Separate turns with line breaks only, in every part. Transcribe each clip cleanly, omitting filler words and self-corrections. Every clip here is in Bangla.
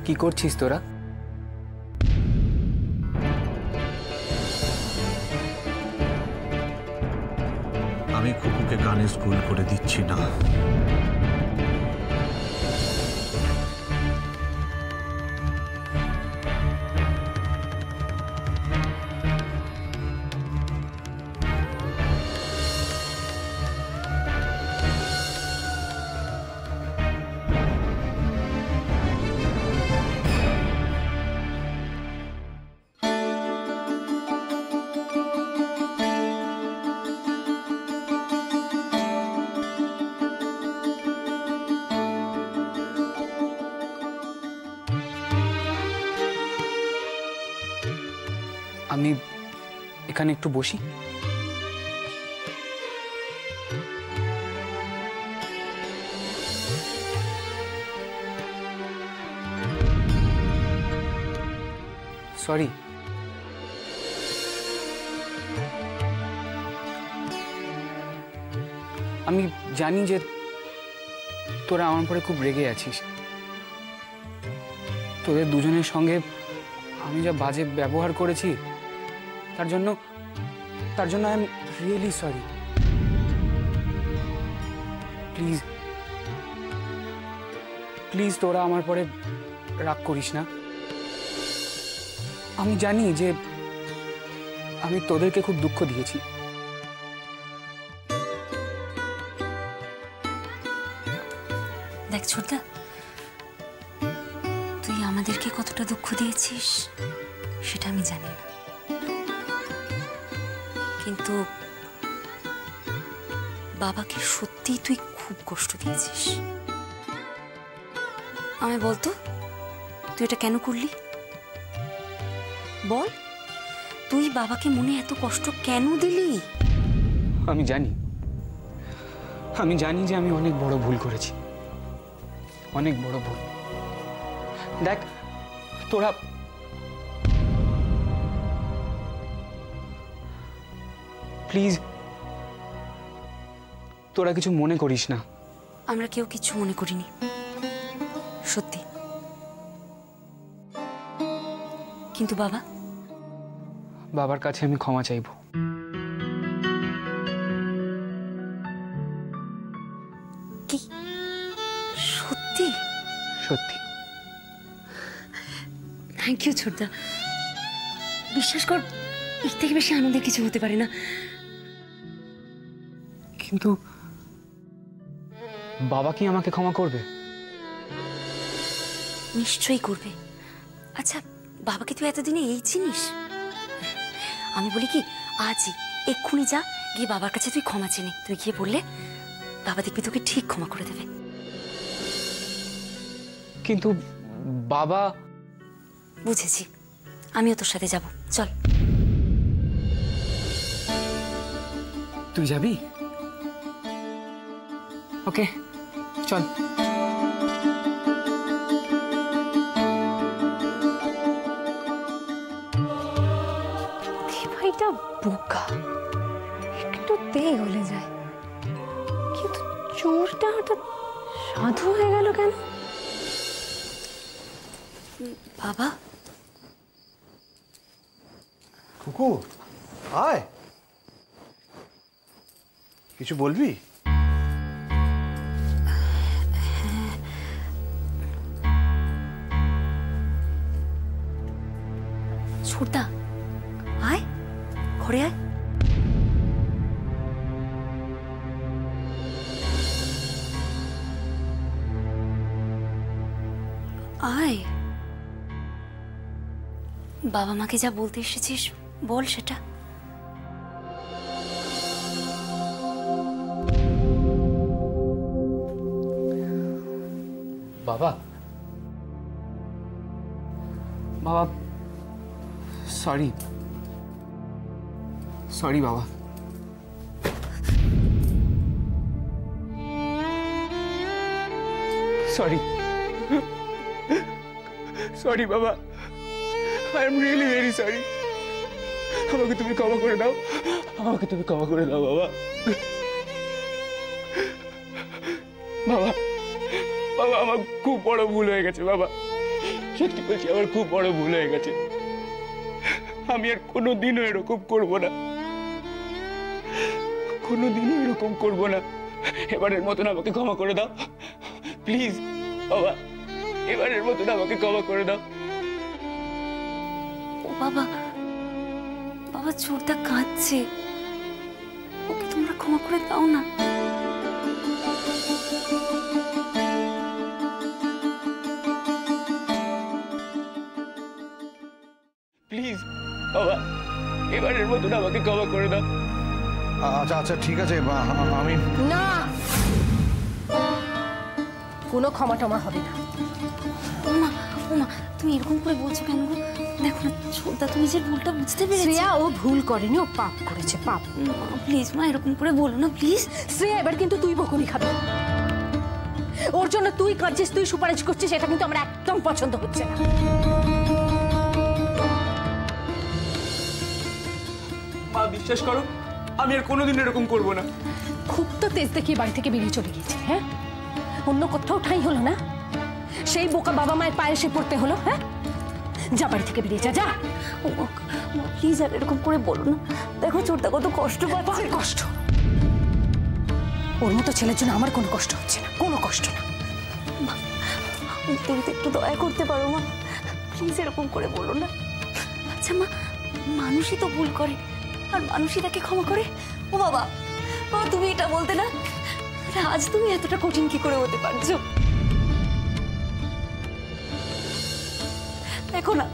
কি করছিস তোরা?
আমি কুকুকে গানের স্কুল করে দিচ্ছি না।
আমি এখানে একটু বসি। সরি, আমি জানি যে তোরা আমার পরে খুব রেগে আছিস। তোদের দুজনের সঙ্গে আমি যা বাজে ব্যবহার করেছি তার জন্য I am really sorry. Please please তোরা আমার পরে রাগ করিস না। আমি জানি যে আমি তোদেরকে খুব দুঃখ দিয়েছি।
দেখ ছোটদা, তুই আমাদেরকে কতটা দুঃখ দিয়েছিস সেটা আমি জানি না, কিন্তু বাবাকে সত্যিই তুই খুব কষ্ট দিয়েছিস। আমায় বলতো তুই এটা কেন করলি? বল, তুই বাবাকে মনে এত কষ্ট কেন দিলি?
আমি জানি যে আমি অনেক বড় ভুল করেছি, অনেক বড় ভুল। দেখ তোরা প্লিজ তোরা কিছু মনে করিস না।
আমরা কেউ কিছু মনে করিনি, সত্যি। কিন্তু বাবার
কাছে আমি ক্ষমা চাইব।
কি সত্যি?
সত্যি।
থ্যাংক ইউ ছোটদা। বিশ্বাস কর, এর থেকে বেশি আনন্দের কিছু হতে পারে না।
কিন্তু বাবা কি আমাকে ক্ষমা করবে?
নিশ্চয়ই করবে। আচ্ছা, বাবাকে তুই এতদিনে এই চিনিস? আমি বলি কি, আজই এক্ষুনি যা, গিয়ে বাবার কাছে তুই ক্ষমা চেনে। তুই গিয়ে বললে বাবা দেখবি তোকে ঠিক ক্ষমা করে দেবে।
কিন্তু বাবা...
বুঝেছি, আমিও তোর সাথে যাব, চল।
তুই যাবি? ওকে, চল।
ভাইটা বোকা, একটুতেই গলে যায়, কিন্তু চোরটা হঠাৎ সাধু হয়ে গেল কেন?
বাবা,
কুকু আয়, কিছু বলবি?
ছোটদা আয়, ঘরে আয়। আয়, বাবা মাকে যা বলতে এসেছিস বল সেটা।
বাবা সরি বাবা। সরি বাবা, I am really very sorry. আমাকে তুমি ক্ষমা করে দাও, বাবা। বাবা আমার খুব বড় ভুল হয়ে গেছে বাবা। সত্যি বলছি আমার খুব বড় ভুল হয়ে গেছে। আমি আর কোনোদিনও এরকম করব না, কোনোদিনও এরকম করব না। এবারের মতন আমাকে ক্ষমা করে দাও প্লিজ বাবা, এবারের মতন আমাকে ক্ষমা করে দাও।
ও বাবা, বাবা ছোটদা কাঁদছে, ওকে তোমরা ক্ষমা করে দাও না।
প্লিজ বাবা, এবারের মতন আমাকে ক্ষমা করে দাও।
আচ্ছা আচ্ছা ঠিক আছে, আমি
না, কোনো ক্ষমা টমা হবে না।
ওমা ওমা, তুমি এরকম করে বলছো কেন গো? দেখো না ছোটদা তো নিজের ভুলটা বুঝতে পেরেছে।
শ্রেয়া ও ভুল করেনি, ও পাপ করেছে, পাপ।
প্লিজ মা এরকম করে বলো না প্লিজ।
শ্রেয়া এবার কিন্তু তুই বকুনি খাবি। ওর জন্য তুই কাঁদছিস, তুই সুপারিশ করছিস, এটা কিন্তু আমার একদম পছন্দ হচ্ছে না।
মা বিশ্বাস করো, আমি আর কোনোদিন এরকম করব না।
খুব তো তেজ দেখিয়ে বাড়ি থেকে বেরিয়ে চলে গিয়েছে। হ্যাঁ, অন্য কোথাও ঠাঁই হলো না, সেই বোকা বাবা মায়ের পায়ে এসে পড়তে হলো। হ্যাঁ, যা বাড়ি থেকে বেরিয়ে যা, যা।
প্লিজ আর এরকম করে বলো না, দেখো ছোটদা কত কষ্ট পাচ্ছে।
কষ্ট? ওর মতো ছেলের জন্য আমার কোনো কষ্ট হচ্ছে না, কোনো কষ্ট না।
তুমি তো একটু দয়া করতে পারো মা, প্লিজ এরকম করে বলো না। আচ্ছা মা, মানুষই তো ভুল করে আর মানুষই তাকে ক্ষমা করে। ও বাবা, বাবা তুমি এটা বলতে না, আজ তুমি এতটা কঠিন কি করে হতে পারছো? দেখো না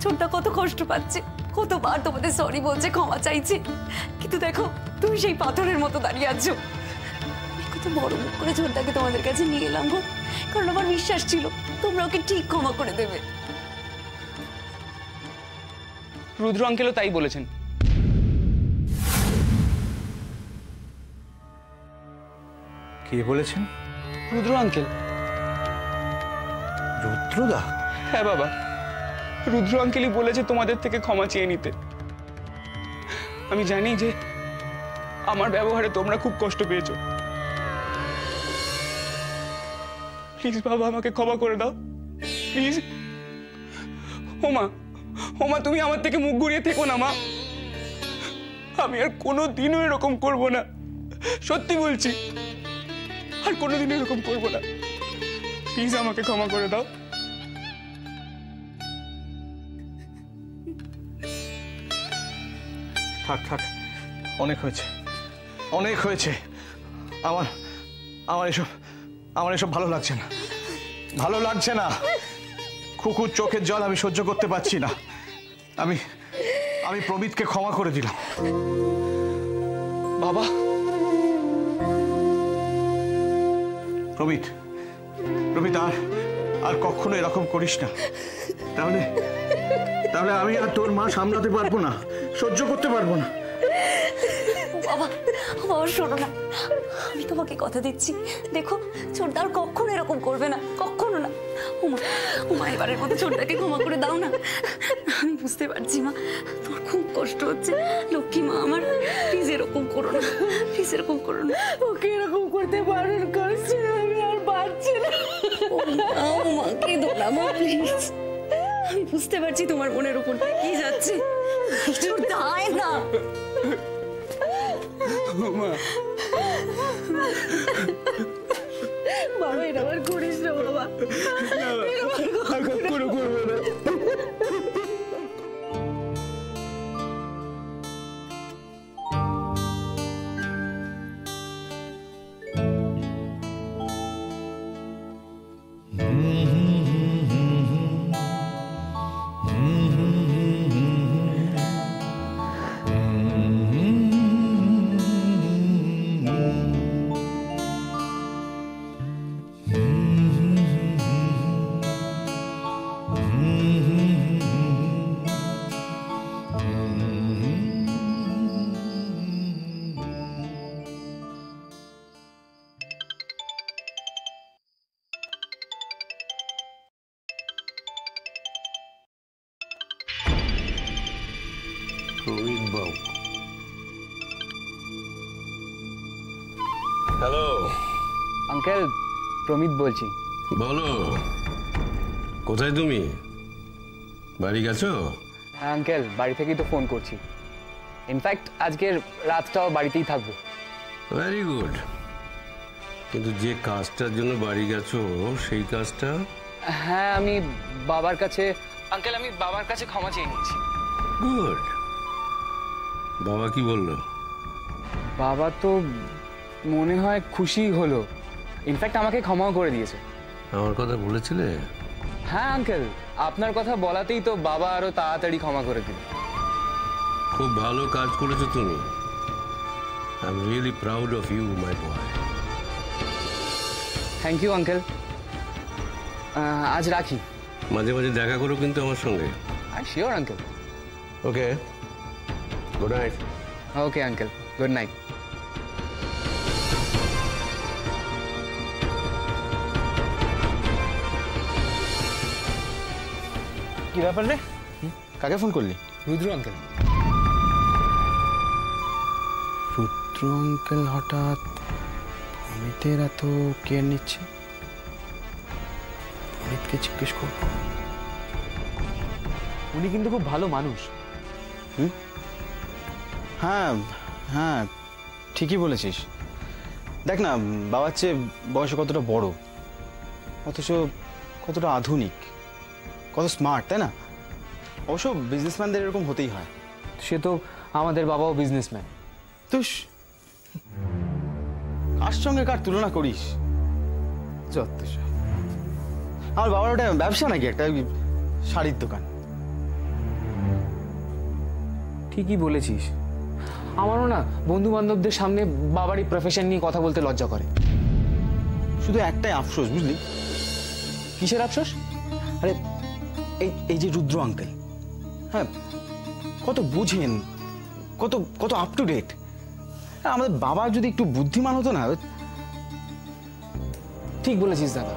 ছোটদা কত কষ্ট পাচ্ছে, কতবার তোমাদের সরি বলছে, ক্ষমা চাইছে, কিন্তু দেখো তুমি সেই পাথরের মতো দাঁড়িয়ে আছো। কত বড় মুখ করে ছোটদাকে তোমাদের কাছে নিয়ে এলাম গো, কারণ আমার বিশ্বাস ছিল তোমরা ওকে ঠিক ক্ষমা করে দেবে।
রুদ্র আঙ্কেলও তাই বলেছেন।
কে বলেছেন?
রুদ্র আঙ্কেল।
রুদ্রদা?
হ্যাঁ বাবা, রুদ্র আঙ্কেলই বলেছে তোমাদের থেকে ক্ষমা চেয়ে নিতে। আমি জানি যে আমার ব্যবহারে তোমরা খুব কষ্ট পেয়েছো। প্লিজ বাবা আমাকে ক্ষমা করে দাও প্লিজ। ওমা ওমা, তুমি আমার থেকে মুখ ঘুরিয়ে থেকো না মা, আমি আর কোনোদিনও এরকম করব না, সত্যি বলছি আর কোনোদিনও এরকম করব না। প্লিজ আমাকে ক্ষমা করে দাও।
থাক থাক, অনেক হয়েছে, অনেক হয়েছে। আমার আমার এসব ভালো লাগছে না, ভালো লাগছে না। খুকুর চোখের জল আমি সহ্য করতে পারছি না। আমি প্রমিতকে ক্ষমা করে দিলাম।
বাবা,
প্রমিত আর কখনো এরকম করিস না, তাহলে আমি আর তোর মা সামলাতে পারবো না, সহ্য করতে পারবো না।
বাবা বাবা শোনো না, আমি তোমাকে কথা দিচ্ছি, দেখো ছোটদা আর কখনো এরকম করবে না, কখনো না। ওমা এবারের মতো ছোটদাকে ক্ষমা করে দাও না। আমি বুঝতে পারছি মা, তোমার খুব কষ্ট হচ্ছে, লক্ষ্মী মা আমার, প্লিজ এরকম করো না, প্লিজ এরকম করো না।
ওকে এরকম করতে বারণ করছি, আমি আর পারছি না।
মা কেঁদো না মা প্লিজ, আমি বুঝতে পারছি তোমার মনের উপর কি যাচ্ছে। ছোটদা আয় না।
বাবা এটা আবার করিস না বাবা,
কখনো করবো না। হ্যালো আঙ্কেল, প্রমিত বলছি।
বলো। কোথায় তুমি? বাড়ি গেছো?
হ্যাঁ আঙ্কেল, বাড়ি থেকেই তো ফোন করছি। ইনফ্যাক্ট আজকের রাতটাও বাড়িতেই থাকবো।
Very good. কিন্তু যে কাজটার জন্য বাড়ি গেছো সেই কাজটা?
হ্যাঁ, আমি বাবার কাছে আঙ্কেল আমি বাবার কাছে ক্ষমা চেয়ে নিয়েছি।
গুড। বাবা কি বললো?
বাবা তো মনে হয় খুশি হলো, ইনফ্যাক্ট আমাকে ক্ষমাও করে দিয়েছে।
আমার কথা বলেছিলে?
হ্যাঁ আঙ্কেল, আপনার কথা বলাতেই তো বাবা আরো তাড়াতাড়ি ক্ষমা করে দিল।
খুব ভালো কাজ করেছো তুমি। I am really proud of you my boy.
Thank you uncle. আজ রাখি।
মাঝে মাঝে দেখা করো কিন্তু আমার সঙ্গে।
I sure uncle.
Okay, good night.
Okay uncle, good night.
কি ব্যাপার রে? কাকে ফোন করলি?
রুদ্র আঙ্কেল। রুদ্র আঙ্কেল হঠাৎ অমিতের এত কেয়ার নিচ্ছে? অমিতকে জিজ্ঞেস করব। উনি কিন্তু খুব ভালো মানুষ।
হ্যাঁ হ্যাঁ, ঠিকই বলেছিস। দেখ না, বাবার চেয়ে বয়সে কতটা বড়, অথচ কতটা আধুনিক, কত স্মার্ট, তাই না? অবশ্য বিজনেসম্যানদের এরকম হতেই হয়।
সে তো আমাদের বাবাও বিজনেসম্যান।
তুস, কার সঙ্গে কার তুলনা করিস? যত সব। আমার বাবার ওটা ব্যবসা নাকি, একটা শাড়ির দোকান।
ঠিকই বলেছিস। আমারও না বন্ধু বান্ধবদের সামনে বাবারই প্রফেশন নিয়ে কথা বলতে লজ্জা করে।
শুধু একটাই আফসোস, বুঝলি?
কিসের আফসোস?
আরে এই যে রুদ্র আঙ্কেল, হ্যাঁ, কত বুঝেন, কত কত আপ টু ডেট। আমাদের বাবা যদি একটু বুদ্ধিমান হতো না।
ঠিক বলেছিস দাদা।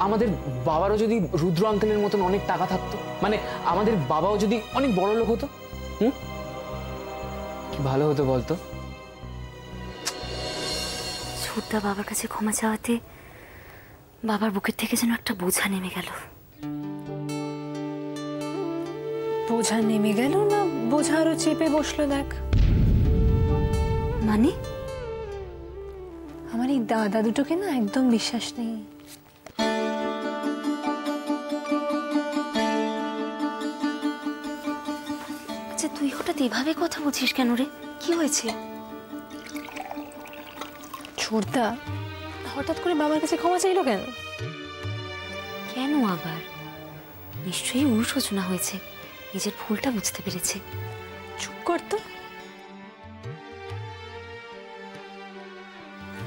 আমাদের বাবারও যদি রুদ্র আঙ্কেলের মতন অনেক টাকা থাকতো, মানে আমাদের বাবাও যদি অনেক বড় লোক হতো, কি ভালো হতো বলতো?
ছোটদা বাবার কাছে ক্ষমা চাওয়াতে বাবার বুকের থেকে যেন একটা বোঝা নেমে গেল।
বোঝা নেমে গেল না বোঝা আরো চেপে বসলো? দেখ,
মানে
আমার এই দাদা দুটোকে না একদম বিশ্বাস নেই।
আচ্ছা, তুই হঠাৎ এভাবে কথা বলছিস কেন রে? কি হয়েছে?
ছোটদা হঠাৎ করে বাবার কাছে ক্ষমা চাইলো কেন?
কেন আবার? নিশ্চয়ই অনুশোচনা হয়েছে, নিজের ভুলটা বুঝতে পেরেছে।
চুপ কর তো।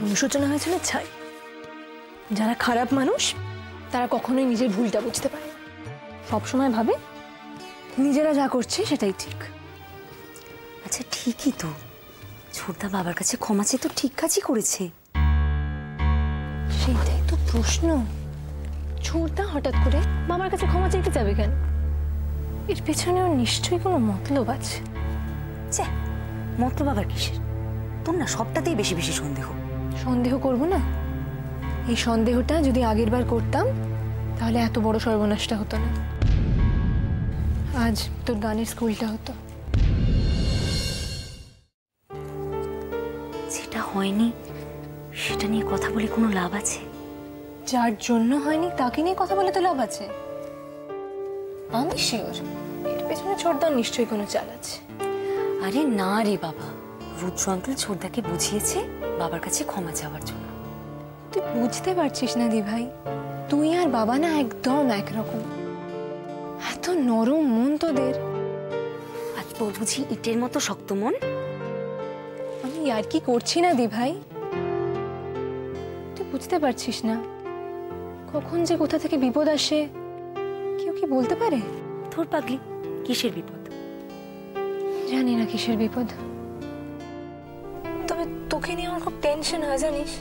অনুশোচনা হয়েছে না ছাই। যারা খারাপ মানুষ তারা কখনোই নিজের ভুলটা বুঝতে পারে না। সবসময় ভাবে নিজেরা যা করছে সেটাই ঠিক।
আচ্ছা ঠিকই তো, ছোটদা বাবার কাছে ক্ষমা চেয়ে তো ঠিক কাজই করেছে।
সেটাই তো প্রশ্ন। ছোটদা হঠাৎ করে বাবার কাছে ক্ষমা চাইতে যাবে কেন? এর পেছনে ওর নিশ্চয়ই কোনো মতলব আছে।
যা, মতলব আবার কিসের? তোর না সবটাতেই বেশি বেশি সন্দেহ।
সন্দেহ করব না? এই সন্দেহটা যদি আগের বার করতাম তাহলে এত বড় সর্বনাশটা হতো না। আজ তোর গানের স্কুলটা হতো।
যেটা হয়নি সেটা নিয়ে কথা বলে কোনো লাভ আছে?
যার জন্য হয়নি তাকে নিয়ে কথা বলে তো লাভ আছে। আমি শিওর এর পেছনে ছোটদার নিশ্চয়ই কোনো চাল আছে।
আরে না রে বাবা, রুদ্র আঙ্কেল ছোটদাকে বুঝিয়েছে বাবার কাছে ক্ষমা চাওয়ার জন্য।
তুই বুঝতে পারছিস না দি ভাই, তুই আর বাবা না একদম একরকম। এত নরম মন তোদের।
আর তোর বুঝি ইটের মতো শক্ত মন?
আমি আর কি করছি না দি ভাই, তুই বুঝতে পারছিস না কখন যে কোথা থেকে বিপদ আসে কেউ কি বলতে পারে?
তোর পাগলি, কিসের বিপদ?
জানি না কিসের বিপদ, তবে তোকে নিয়ে আমার খুব টেনশন হয় জানিস।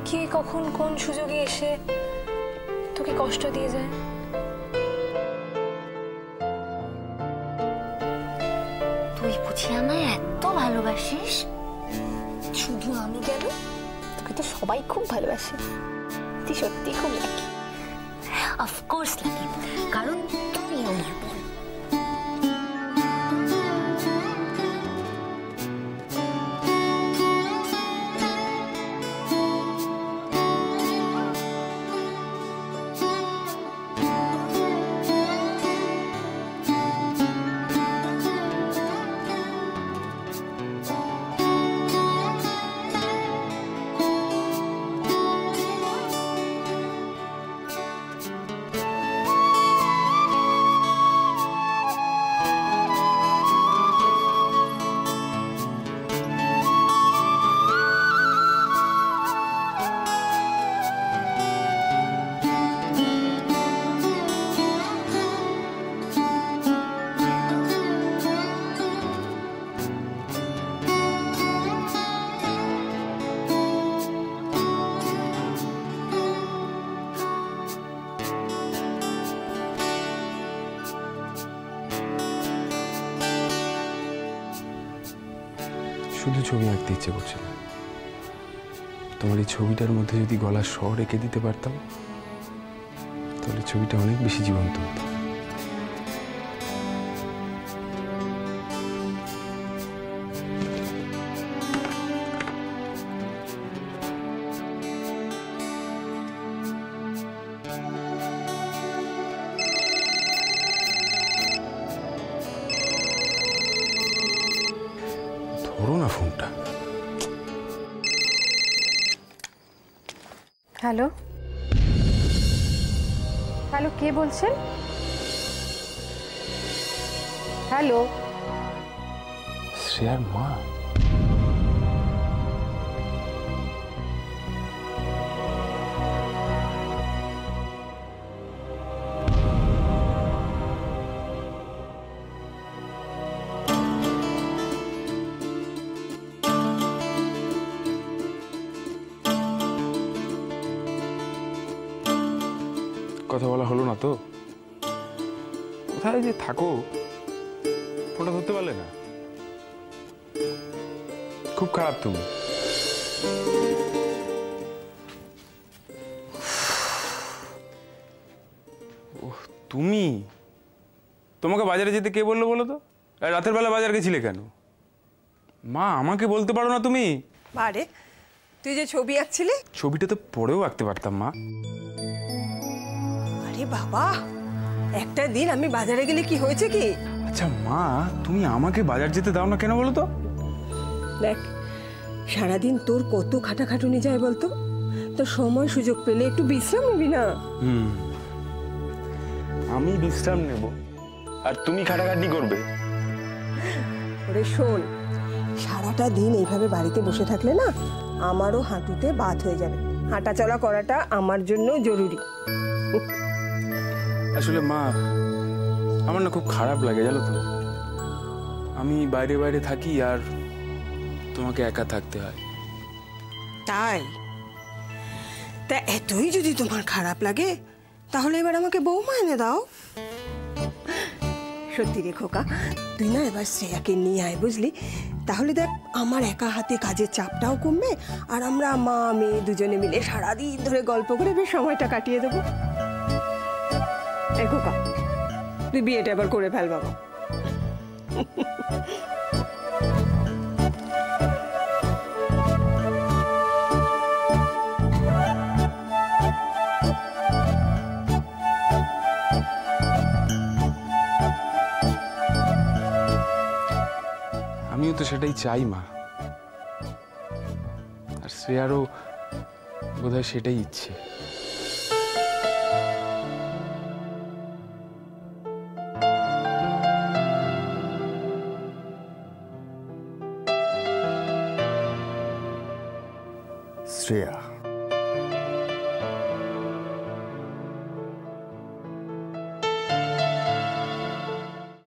কে কখন কোন সুযোগে এসে তোকে কষ্ট দিয়ে যায়।
তুই বুঝি আমায় এত ভালোবাসিস?
শুধু আমি কেন, তোকে তো সবাই খুব ভালোবাসে। তুই সত্যি খুব লাকি।
অফকোর্স লাগে, কারণ তুমি আমার বোন।
শুধু ছবি আঁকতে ইচ্ছে করছিল। তোমার এই ছবিটার মধ্যে যদি গলার স্বর এঁকে দিতে পারতাম তাহলে ছবিটা অনেক বেশি জীবন্ত হতো। ধরো না ফোনটা।
হ্যালো হ্যালো, কে বলছেন? হ্যালো,
শ্রেয়ার মা। কথা বলা হলো না তো? কোথায় যে থাকো, ফোনটা ধরতে পারলে না? খুব খারাপ তুমি। ওহ, তুমি? তোমাকে বাজারে যেতে কে বললো বলো তো? রাতের বেলা বাজার গেছিলে কেন? মা, আমাকে বলতে পারো না তুমি?
আরে তুই যে ছবি আঁকছিলি,
ছবিটা তো পরেও আঁকতে পারতাম মা।
আরে বাবা, একটা দিন আমি বাজারে গেলে কি হয়েছে কি?
আচ্ছা মা, তুমি আমাকে বাজার যেতে দাও না কেন বলো তো?
দেখ, সারাদিন তোর কত খাটাখাটুনি যায় বলতো, তো সময় সুযোগ পেলে একটু বিশ্রাম নিবি না?
আমি বিশ্রাম নেব আর তুমি খাটাখাটি করবে?
ওরে শোন, সারাটা দিন এইভাবে বাড়িতে বসে থাকলে না আমারও হাঁটুতে বাত হয়ে যাবে। হাঁটা চলা করাটা আমার জন্য জরুরি।
আসলে মা, আমার না খুব খারাপ লাগে জানো তো। আমি বাইরে বাইরে থাকি আর তোমাকে একা থাকতে হয়।
তাই? তা এতই যদি তোমার খারাপ লাগে তাহলে এবার আমাকে বৌমা এনে দাও। সত্যি রে খোকা, তুই না এবার শ্রেয়াকে নিয়ে আয়, বুঝলি? তাহলে দেখ, আমার একা হাতে কাজের চাপটাও কমবে আর আমরা মা মেয়ে দুজনে মিলে সারাদিন ধরে গল্প করে বেশ সময়টা কাটিয়ে দেবো। এ খোকা, তুই বিয়েটা এবার করে ফেল বাবা।
আমিও তো সেটাই চাই মা, আর শ্রেয়ারও বোধহয় সেটাই ইচ্ছে।
শ্রেয়া,